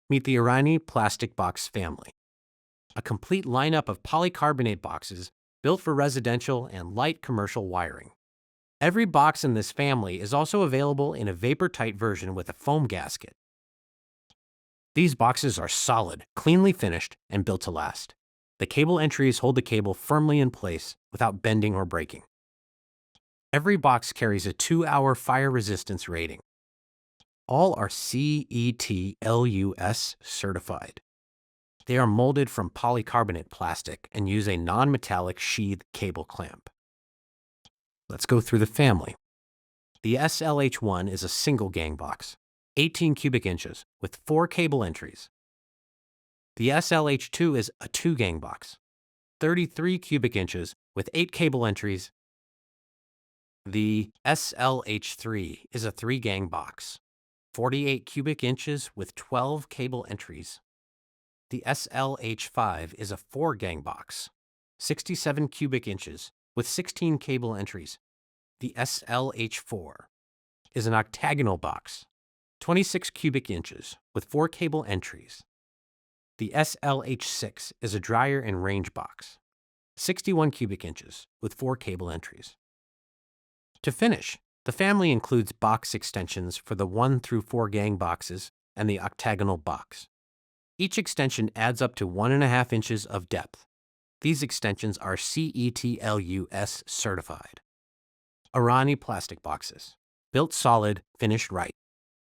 Meet the Arani plastic box family, a complete lineup of polycarbonate boxes built for residential and light commercial wiring. Every box in this family is also available in a vapour-tight version with a foam gasket. These boxes are solid, cleanly finished, and built to last. The cable entries hold the cable firmly in place without bending or breaking. Every box carries a 2-hour fire resistance rating. All are cETLus certified. They are molded from polycarbonate plastic and use a non-metallic sheath cable clamp. Let's go through the family. The SLH1 is a single gang box, 18 cubic inches with 4 cable entries. The SLH2 is a 2-gang box, 33 cubic inches with 8 cable entries. The SLH3 is a 3-gang box, 48 cubic inches with 12 cable entries. The SLH5 is a 4-gang box, 67 cubic inches with 16 cable entries. The SLH4 is an octagonal box, 26 cubic inches with 4 cable entries. The SLH6 is a dryer and range box, 61 cubic inches with 4 cable entries. To finish, the family includes box extensions for the 1 through 4 gang boxes and the octagonal box. Each extension adds up to 1.5 inches of depth. These extensions are cETLus certified. Arani plastic boxes, built solid, finished right.